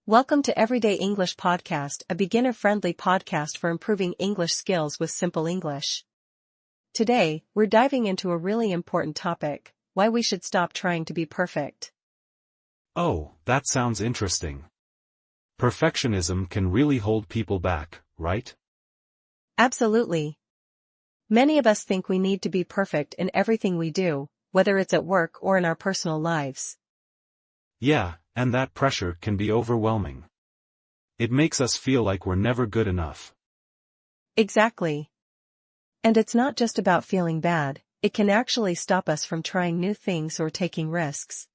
Welcome to Everyday English Podcast, a beginner-friendly podcast for improving English skills with simple English. Today, we're diving into a really important topic: why we should stop trying to be perfect. Oh, that sounds interesting. Perfectionism can really hold people back, right? Absolutely. Many of us think we need to be perfect in everything we do, whether it's at work or in our personal lives. Yeah, and that pressure can be overwhelming. It makes us feel like we're never good enough. Exactly. And it's not just about feeling bad, it can actually stop us from trying new things or taking risks.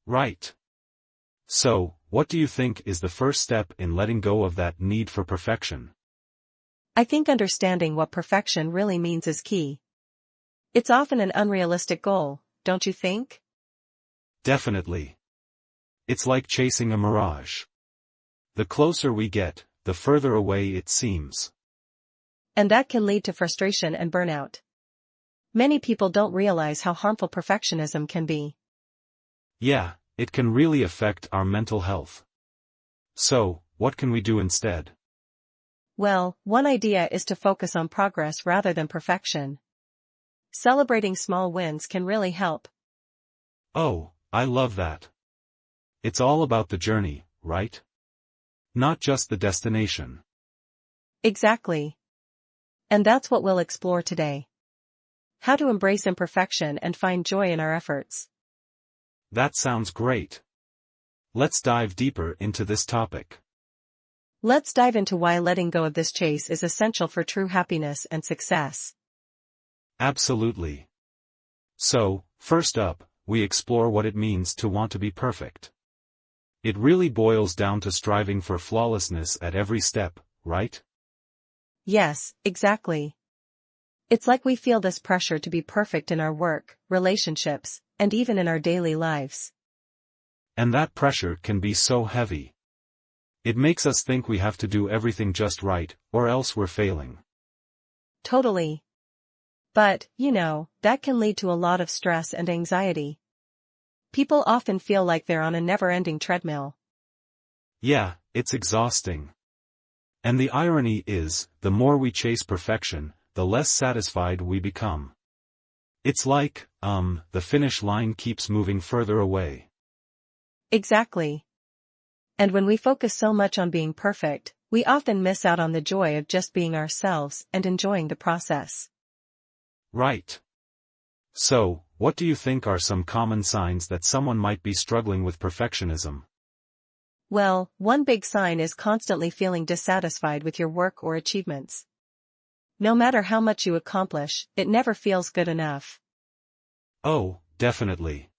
Right. So, what do you think is the first step in letting go of that need for perfection? I think understanding what perfection really means is key. It's often an unrealistic goal, don't you think? Definitely. It's like chasing a mirage. The closer we get, the further away it seems. And that can lead to frustration and burnout. Many people don't realize how harmful perfectionism can be. Yeah, it can really affect our mental health. So, what can we do instead? Well, one idea is to focus on progress rather than perfection. Celebrating small wins can really help. Oh, I love that. It's all about the journey, right? Not just the destination. Exactly. And that's what we'll explore today. How to embrace imperfection and find joy in our efforts. That sounds great. Let's dive deeper into this topic. Let's dive into why letting go of this chase is essential for true happiness and success. Absolutely. So, first up, we explore what it means to want to be perfect. It really boils down to striving for flawlessness at every step, right? Yes, exactly. It's like we feel this pressure to be perfect in our work, relationships, and even in our daily lives. And that pressure can be so heavy. It makes us think we have to do everything just right, or else we're failing. Totally. But, that can lead to a lot of stress and anxiety. People often feel like they're on a never-ending treadmill. Yeah, it's exhausting. And the irony is, the more we chase perfection, the less satisfied we become. It's like, the finish line keeps moving further away. Exactly. And when we focus so much on being perfect, we often miss out on the joy of just being ourselves and enjoying the process. Right. So, what do you think are some common signs that someone might be struggling with perfectionism? Well, one big sign is constantly feeling dissatisfied with your work or achievements. No matter how much you accomplish, it never feels good enough. Oh, definitely.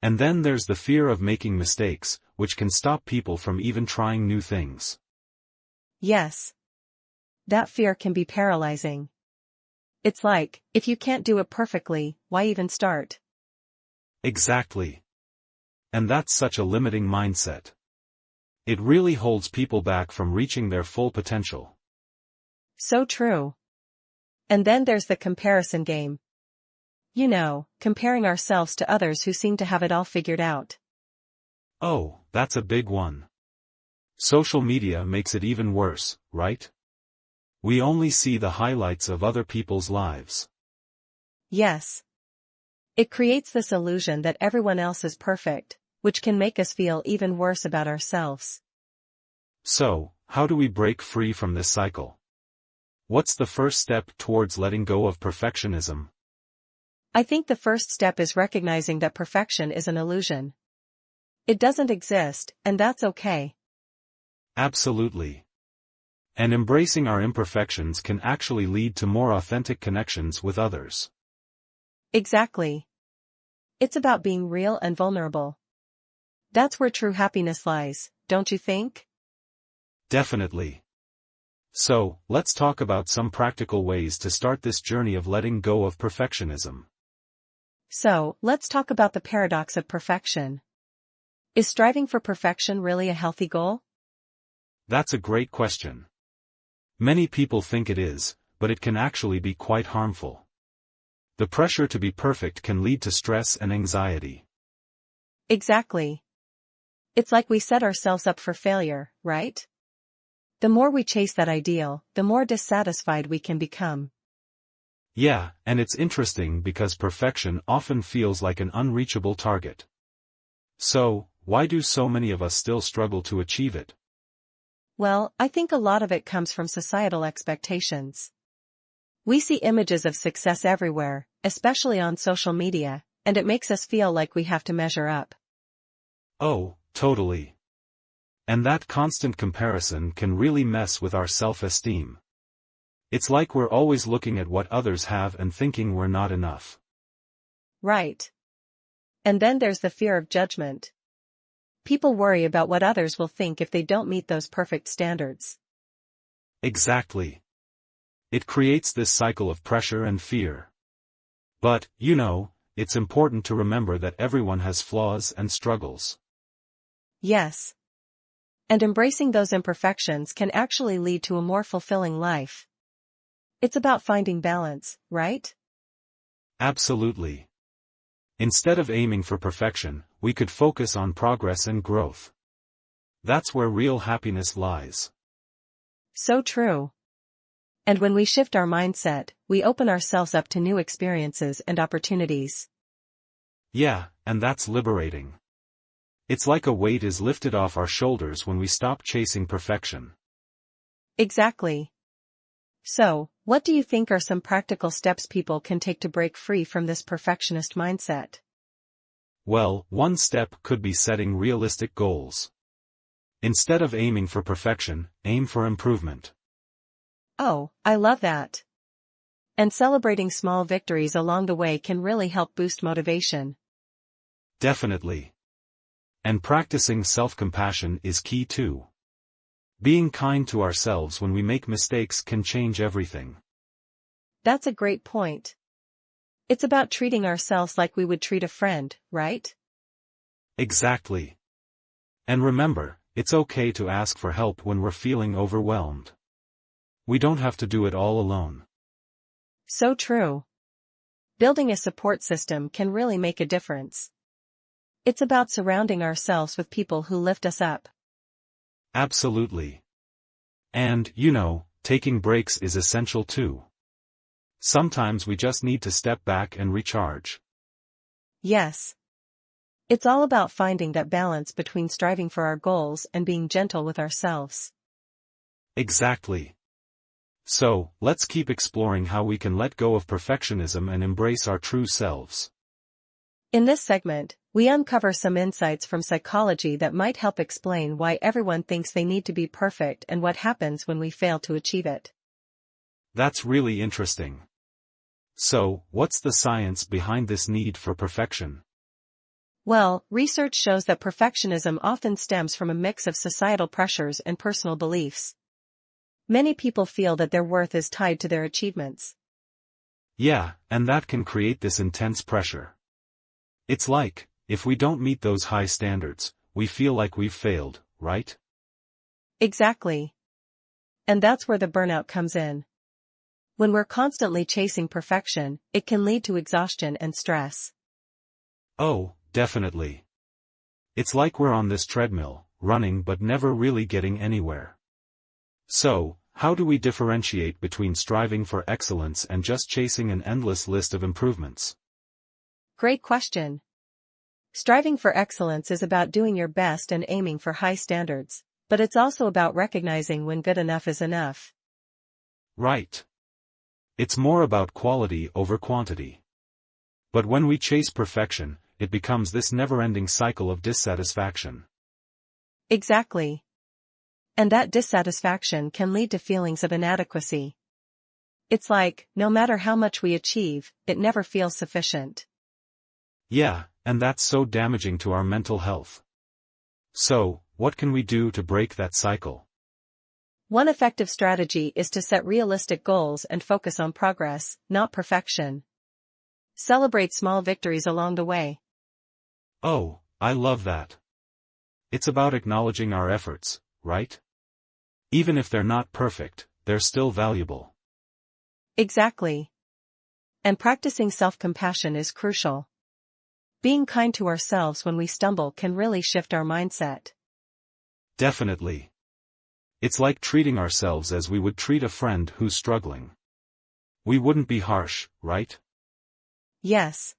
And then there's the fear of making mistakes, which can stop people from even trying new things. Yes. That fear can be paralyzing. It's like, if you can't do it perfectly, why even start? Exactly. And that's such a limiting mindset. It really holds people back from reaching their full potential. So true. And then there's the comparison game. Comparing ourselves to others who seem to have it all figured out. Oh, that's a big one. Social media makes it even worse, right? We only see the highlights of other people's lives. Yes. It creates this illusion that everyone else is perfect, which can make us feel even worse about ourselves. So, how do we break free from this cycle? What's the first step towards letting go of perfectionism? I think the first step is recognizing that perfection is an illusion. It doesn't exist, and that's okay. Absolutely. And embracing our imperfections can actually lead to more authentic connections with others. Exactly. It's about being real and vulnerable. That's where true happiness lies, don't you think? Definitely. So, let's talk about some practical ways to start this journey of letting go of perfectionism. So, let's talk about the paradox of perfection. Is striving for perfection really a healthy goal? That's a great question. Many people think it is, but it can actually be quite harmful. The pressure to be perfect can lead to stress and anxiety. Exactly. It's like we set ourselves up for failure, right? The more we chase that ideal, the more dissatisfied we can become. Yeah, and it's interesting because perfection often feels like an unreachable target. So, why do so many of us still struggle to achieve it? Well, I think a lot of it comes from societal expectations. We see images of success everywhere, especially on social media, and it makes us feel like we have to measure up. Oh, totally. And that constant comparison can really mess with our self-esteem. It's like we're always looking at what others have and thinking we're not enough. Right. And then there's the fear of judgment. People worry about what others will think if they don't meet those perfect standards. Exactly. It creates this cycle of pressure and fear. But, it's important to remember that everyone has flaws and struggles. Yes. And embracing those imperfections can actually lead to a more fulfilling life. It's about finding balance, right? Absolutely. Instead of aiming for perfection, we could focus on progress and growth. That's where real happiness lies. So true. And when we shift our mindset, we open ourselves up to new experiences and opportunities. Yeah, and that's liberating. It's like a weight is lifted off our shoulders when we stop chasing perfection. Exactly. So, what do you think are some practical steps people can take to break free from this perfectionist mindset? Well, one step could be setting realistic goals. Instead of aiming for perfection, aim for improvement. Oh, I love that. And celebrating small victories along the way can really help boost motivation. Definitely. And practicing self-compassion is key too. Being kind to ourselves when we make mistakes can change everything. That's a great point. It's about treating ourselves like we would treat a friend, right? Exactly. And remember, it's okay to ask for help when we're feeling overwhelmed. We don't have to do it all alone. So true. Building a support system can really make a difference. It's about surrounding ourselves with people who lift us up. Absolutely. And, taking breaks is essential too. Sometimes we just need to step back and recharge. Yes. It's all about finding that balance between striving for our goals and being gentle with ourselves. Exactly. So, let's keep exploring how we can let go of perfectionism and embrace our true selves. In this segment, we uncover some insights from psychology that might help explain why everyone thinks they need to be perfect and what happens when we fail to achieve it. That's really interesting. So, what's the science behind this need for perfection? Well, research shows that perfectionism often stems from a mix of societal pressures and personal beliefs. Many people feel that their worth is tied to their achievements. Yeah, and that can create this intense pressure. It's like, if we don't meet those high standards, we feel like we've failed, right? Exactly. And that's where the burnout comes in. When we're constantly chasing perfection, it can lead to exhaustion and stress. Oh, definitely. It's like we're on this treadmill, running but never really getting anywhere. So, how do we differentiate between striving for excellence and just chasing an endless list of improvements? Great question. Striving for excellence is about doing your best and aiming for high standards, but it's also about recognizing when good enough is enough. Right. It's more about quality over quantity. But when we chase perfection, it becomes this never-ending cycle of dissatisfaction. Exactly. And that dissatisfaction can lead to feelings of inadequacy. It's like, no matter how much we achieve, it never feels sufficient. Yeah, and that's so damaging to our mental health. So, what can we do to break that cycle? One effective strategy is to set realistic goals and focus on progress, not perfection. Celebrate small victories along the way. Oh, I love that. It's about acknowledging our efforts, right? Even if they're not perfect, they're still valuable. Exactly. And practicing self-compassion is crucial. Being kind to ourselves when we stumble can really shift our mindset. Definitely. It's like treating ourselves as we would treat a friend who's struggling. We wouldn't be harsh, right? Yes.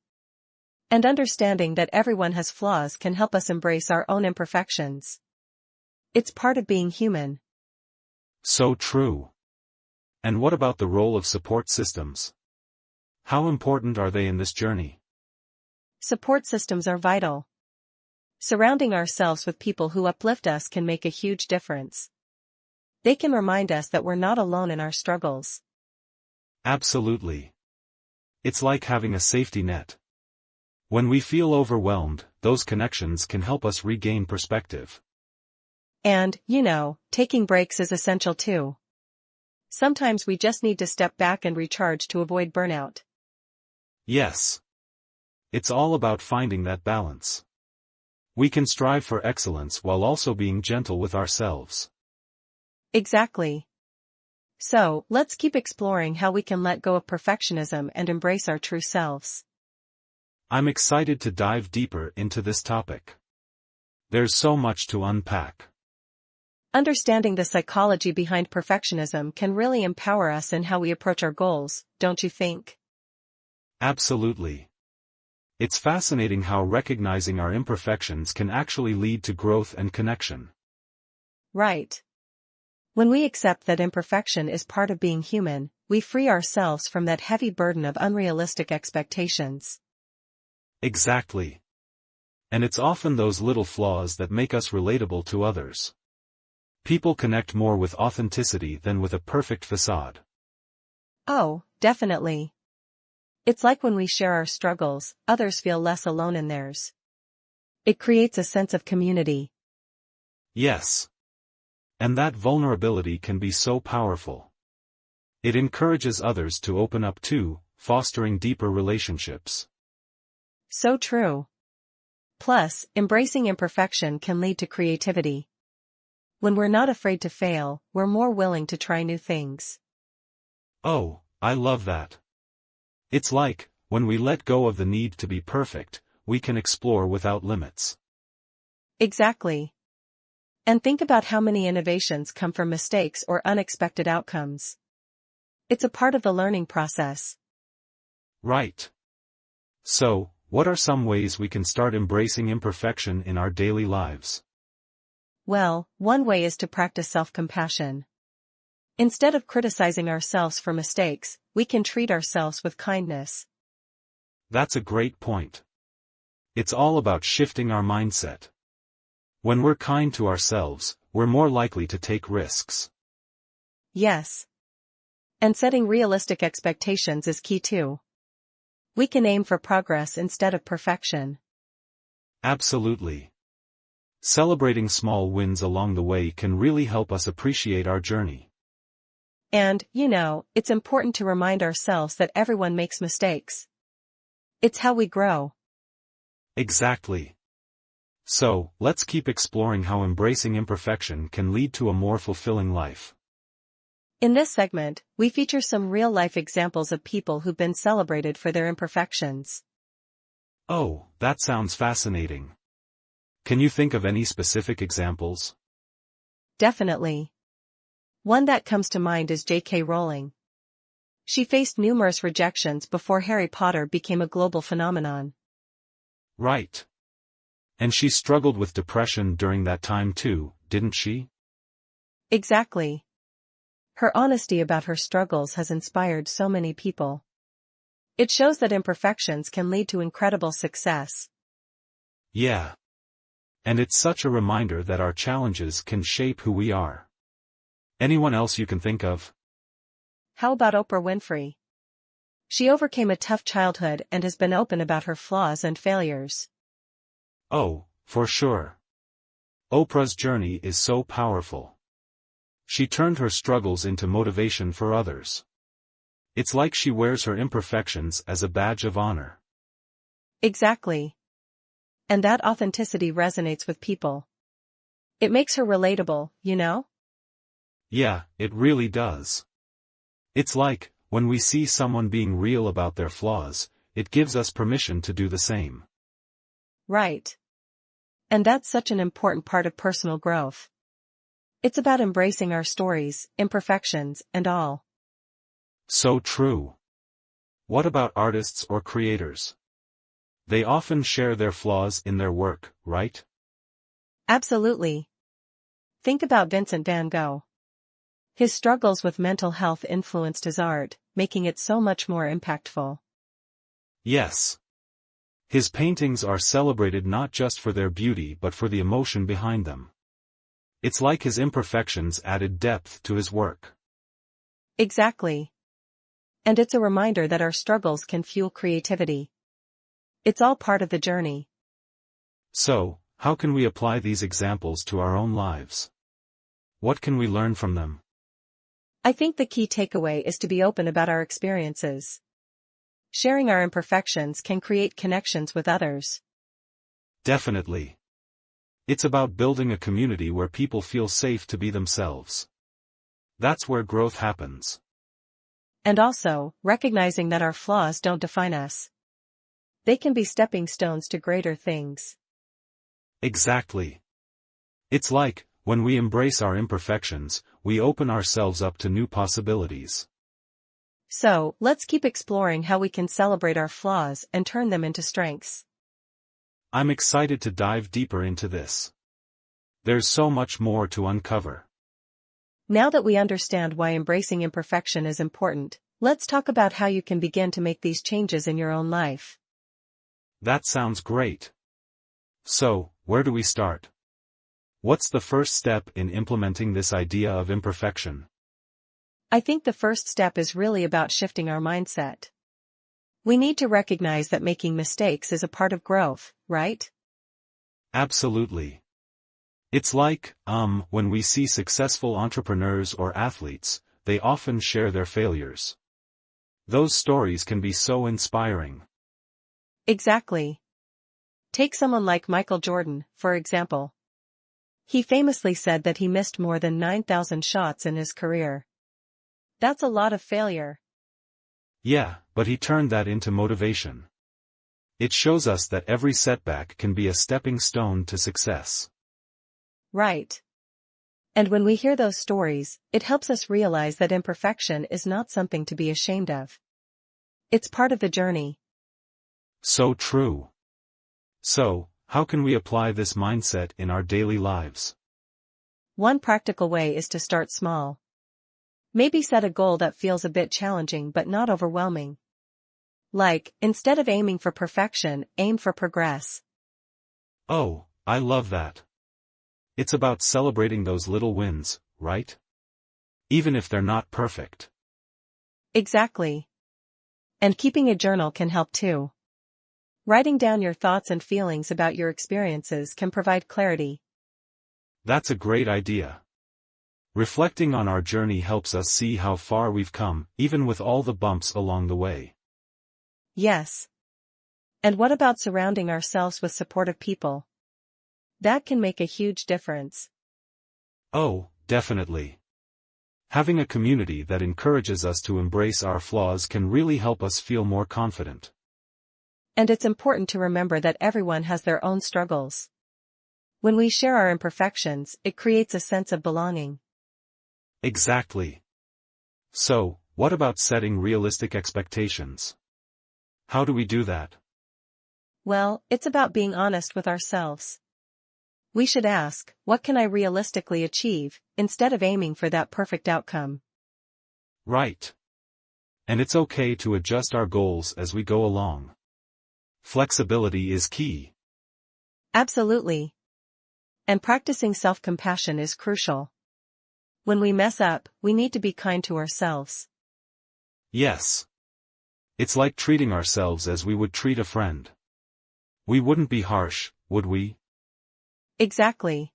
And understanding that everyone has flaws can help us embrace our own imperfections. It's part of being human. So true. And what about the role of support systems? How important are they in this journey? Support systems are vital. Surrounding ourselves with people who uplift us can make a huge difference. They can remind us that we're not alone in our struggles. Absolutely. It's like having a safety net. When we feel overwhelmed, those connections can help us regain perspective. And, taking breaks is essential too. Sometimes we just need to step back and recharge to avoid burnout. Yes. It's all about finding that balance. We can strive for excellence while also being gentle with ourselves. Exactly. So, let's keep exploring how we can let go of perfectionism and embrace our true selves. I'm excited to dive deeper into this topic. There's so much to unpack. Understanding the psychology behind perfectionism can really empower us in how we approach our goals, don't you think? Absolutely. It's fascinating how recognizing our imperfections can actually lead to growth and connection. Right. When we accept that imperfection is part of being human, we free ourselves from that heavy burden of unrealistic expectations. Exactly. And it's often those little flaws that make us relatable to others. People connect more with authenticity than with a perfect facade. Oh, definitely. It's like when we share our struggles, others feel less alone in theirs. It creates a sense of community. Yes. And that vulnerability can be so powerful. It encourages others to open up too, fostering deeper relationships. So true. Plus, embracing imperfection can lead to creativity. When we're not afraid to fail, we're more willing to try new things. Oh, I love that. It's like, when we let go of the need to be perfect, we can explore without limits. Exactly. And think about how many innovations come from mistakes or unexpected outcomes. It's a part of the learning process. Right. So, what are some ways we can start embracing imperfection in our daily lives? Well, one way is to practice self-compassion. Instead of criticizing ourselves for mistakes, we can treat ourselves with kindness. That's a great point. It's all about shifting our mindset. When we're kind to ourselves, we're more likely to take risks. Yes. And setting realistic expectations is key too. We can aim for progress instead of perfection. Absolutely. Celebrating small wins along the way can really help us appreciate our journey. And, it's important to remind ourselves that everyone makes mistakes. It's how we grow. Exactly. So, let's keep exploring how embracing imperfection can lead to a more fulfilling life. In this segment, we feature some real-life examples of people who've been celebrated for their imperfections. Oh, that sounds fascinating. Can you think of any specific examples? Definitely. One that comes to mind is J.K. Rowling. She faced numerous rejections before Harry Potter became a global phenomenon. Right. And she struggled with depression during that time too, didn't she? Exactly. Her honesty about her struggles has inspired so many people. It shows that imperfections can lead to incredible success. Yeah. And it's such a reminder that our challenges can shape who we are. Anyone else you can think of? How about Oprah Winfrey? She overcame a tough childhood and has been open about her flaws and failures. Oh, for sure. Oprah's journey is so powerful. She turned her struggles into motivation for others. It's like she wears her imperfections as a badge of honor. Exactly. And that authenticity resonates with people. It makes her relatable, Yeah, it really does. It's like, when we see someone being real about their flaws, it gives us permission to do the same. Right. And that's such an important part of personal growth. It's about embracing our stories, imperfections, and all. So true. What about artists or creators? They often share their flaws in their work, right? Absolutely. Think about Vincent van Gogh. His struggles with mental health influenced his art, making it so much more impactful. Yes. His paintings are celebrated not just for their beauty but for the emotion behind them. It's like his imperfections added depth to his work. Exactly. And it's a reminder that our struggles can fuel creativity. It's all part of the journey. So, how can we apply these examples to our own lives? What can we learn from them? I think the key takeaway is to be open about our experiences. Sharing our imperfections can create connections with others. Definitely. It's about building a community where people feel safe to be themselves. That's where growth happens. And also, recognizing that our flaws don't define us. They can be stepping stones to greater things. Exactly. It's like, when we embrace our imperfections, we open ourselves up to new possibilities. So, let's keep exploring how we can celebrate our flaws and turn them into strengths. I'm excited to dive deeper into this. There's so much more to uncover. Now that we understand why embracing imperfection is important, let's talk about how you can begin to make these changes in your own life. That sounds great. So, where do we start? What's the first step in implementing this idea of imperfection? I think the first step is really about shifting our mindset. We need to recognize that making mistakes is a part of growth, right? Absolutely. It's like, when we see successful entrepreneurs or athletes, they often share their failures. Those stories can be so inspiring. Exactly. Take someone like Michael Jordan, for example. He famously said that he missed more than 9,000 shots in his career. That's a lot of failure. Yeah, but he turned that into motivation. It shows us that every setback can be a stepping stone to success. Right. And when we hear those stories, it helps us realize that imperfection is not something to be ashamed of. It's part of the journey. So true. So, how can we apply this mindset in our daily lives? One practical way is to start small. Maybe set a goal that feels a bit challenging but not overwhelming. Like, instead of aiming for perfection, aim for progress. Oh, I love that. It's about celebrating those little wins, right? Even if they're not perfect. Exactly. And keeping a journal can help too. Writing down your thoughts and feelings about your experiences can provide clarity. That's a great idea. Reflecting on our journey helps us see how far we've come, even with all the bumps along the way. Yes. And what about surrounding ourselves with supportive people? That can make a huge difference. Oh, definitely. Having a community that encourages us to embrace our flaws can really help us feel more confident. And it's important to remember that everyone has their own struggles. When we share our imperfections, it creates a sense of belonging. Exactly. So, what about setting realistic expectations? How do we do that? Well, it's about being honest with ourselves. We should ask, what can I realistically achieve, instead of aiming for that perfect outcome? Right. And it's okay to adjust our goals as we go along. Flexibility is key. Absolutely. And practicing self-compassion is crucial. When we mess up, we need to be kind to ourselves. Yes. It's like treating ourselves as we would treat a friend. We wouldn't be harsh, would we? Exactly.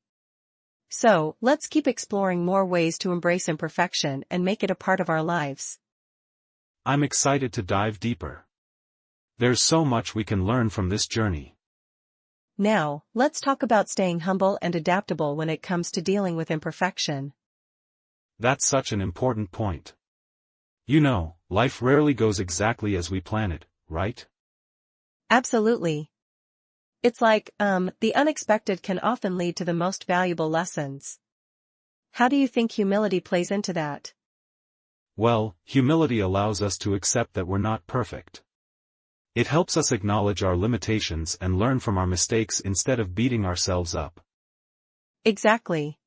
So, let's keep exploring more ways to embrace imperfection and make it a part of our lives. I'm excited to dive deeper. There's so much we can learn from this journey. Now, let's talk about staying humble and adaptable when it comes to dealing with imperfection. That's such an important point. You know, life rarely goes exactly as we plan it, right? Absolutely. It's like, the unexpected can often lead to the most valuable lessons. How do you think humility plays into that? Well, humility allows us to accept that we're not perfect. It helps us acknowledge our limitations and learn from our mistakes instead of beating ourselves up. Exactly.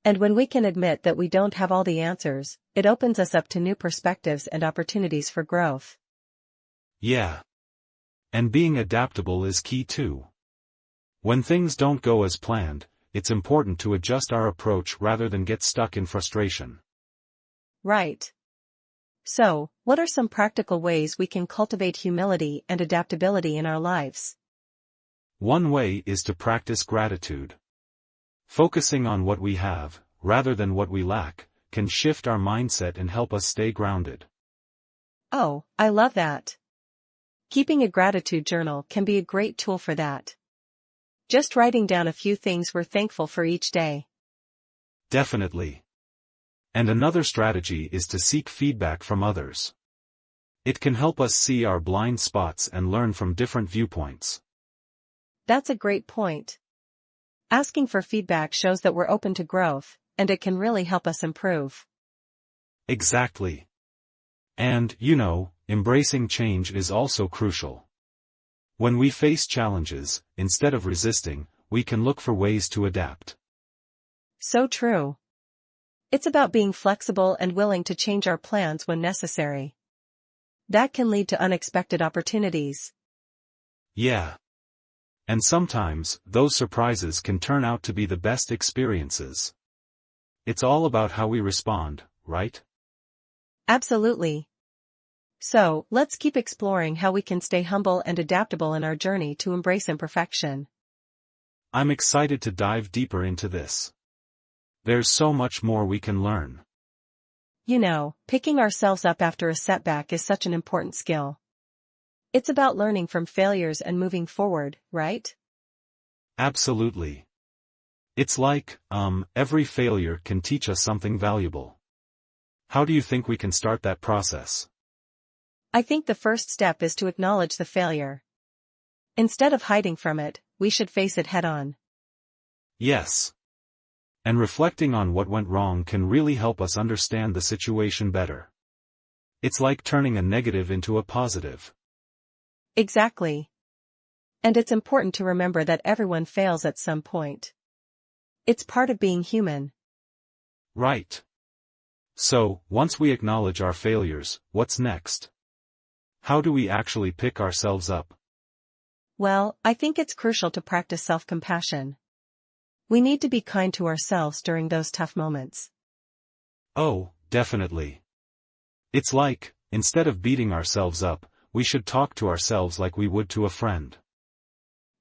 And when we can admit that we don't have all the answers, it opens us up to new perspectives and opportunities for growth. Yeah. And being adaptable is key too. When things don't go as planned, it's important to adjust our approach rather than get stuck in frustration. Right. So, what are some practical ways we can cultivate humility and adaptability in our lives? One way is to practice gratitude. Focusing on what we have, rather than what we lack, can shift our mindset and help us stay grounded. Oh, I love that. Keeping a gratitude journal can be a great tool for that. Just writing down a few things we're thankful for each day. Definitely. And another strategy is to seek feedback from others. It can help us see our blind spots and learn from different viewpoints. That's a great point. Asking for feedback shows that we're open to growth, and it can really help us improve. Exactly. And, embracing change is also crucial. When we face challenges, instead of resisting, we can look for ways to adapt. So true. It's about being flexible and willing to change our plans when necessary. That can lead to unexpected opportunities. Yeah. And sometimes, those surprises can turn out to be the best experiences. It's all about how we respond, right? Absolutely. So, let's keep exploring how we can stay humble and adaptable in our journey to embrace imperfection. I'm excited to dive deeper into this. There's so much more we can learn. Picking ourselves up after a setback is such an important skill. It's about learning from failures and moving forward, right? Absolutely. It's like, every failure can teach us something valuable. How do you think we can start that process? I think the first step is to acknowledge the failure. Instead of hiding from it, we should face it head-on. Yes. And reflecting on what went wrong can really help us understand the situation better. It's like turning a negative into a positive. Exactly. And it's important to remember that everyone fails at some point. It's part of being human. Right. So, once we acknowledge our failures, what's next? How do we actually pick ourselves up? Well, I think it's crucial to practice self-compassion. We need to be kind to ourselves during those tough moments. Oh, definitely. It's like, instead of beating ourselves up, we should talk to ourselves like we would to a friend.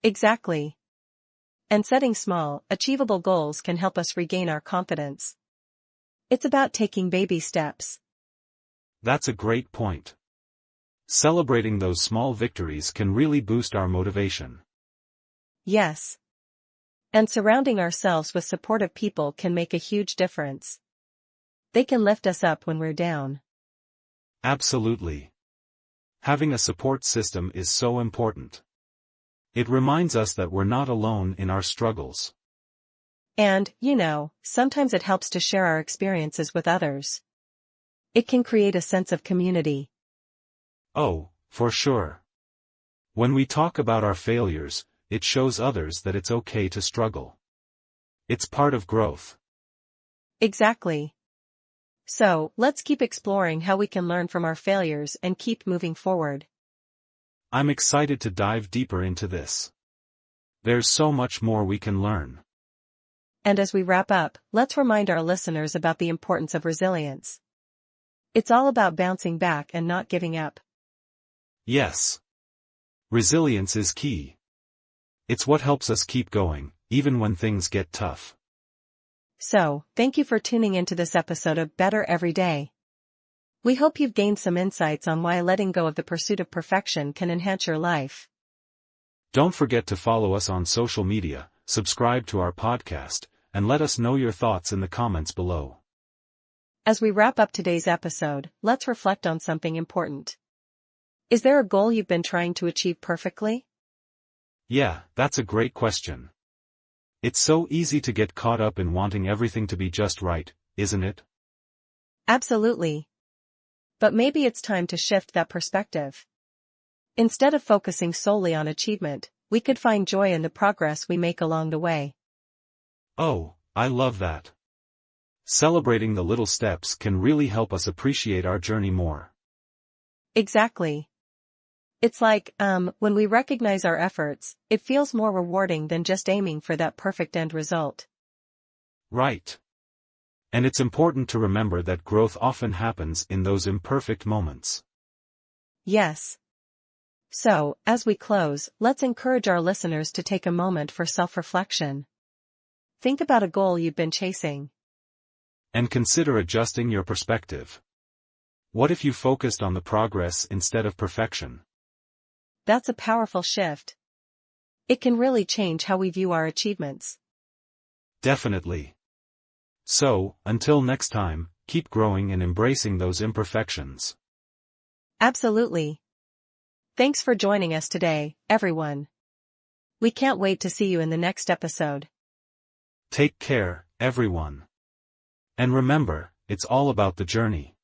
Exactly. And setting small, achievable goals can help us regain our confidence. It's about taking baby steps. That's a great point. Celebrating those small victories can really boost our motivation. Yes. And surrounding ourselves with supportive people can make a huge difference. They can lift us up when we're down. Absolutely. Having a support system is so important. It reminds us that we're not alone in our struggles. And, sometimes it helps to share our experiences with others. It can create a sense of community. Oh, for sure. When we talk about our failures, it shows others that it's okay to struggle. It's part of growth. Exactly. So, let's keep exploring how we can learn from our failures and keep moving forward. I'm excited to dive deeper into this. There's so much more we can learn. And as we wrap up, let's remind our listeners about the importance of resilience. It's all about bouncing back and not giving up. Yes. Resilience is key. It's what helps us keep going, even when things get tough. So, thank you for tuning into this episode of Better Every Day. We hope you've gained some insights on why letting go of the pursuit of perfection can enhance your life. Don't forget to follow us on social media, subscribe to our podcast, and let us know your thoughts in the comments below. As we wrap up today's episode, let's reflect on something important. Is there a goal you've been trying to achieve perfectly? Yeah, that's a great question. It's so easy to get caught up in wanting everything to be just right, isn't it? Absolutely. But maybe it's time to shift that perspective. Instead of focusing solely on achievement, we could find joy in the progress we make along the way. Oh, I love that. Celebrating the little steps can really help us appreciate our journey more. Exactly. It's like, when we recognize our efforts, it feels more rewarding than just aiming for that perfect end result. Right. And it's important to remember that growth often happens in those imperfect moments. Yes. So, as we close, let's encourage our listeners to take a moment for self-reflection. Think about a goal you've been chasing. And consider adjusting your perspective. What if you focused on the progress instead of perfection? That's a powerful shift. It can really change how we view our achievements. Definitely. So, until next time, keep growing and embracing those imperfections. Absolutely. Thanks for joining us today, everyone. We can't wait to see you in the next episode. Take care, everyone. And remember, it's all about the journey.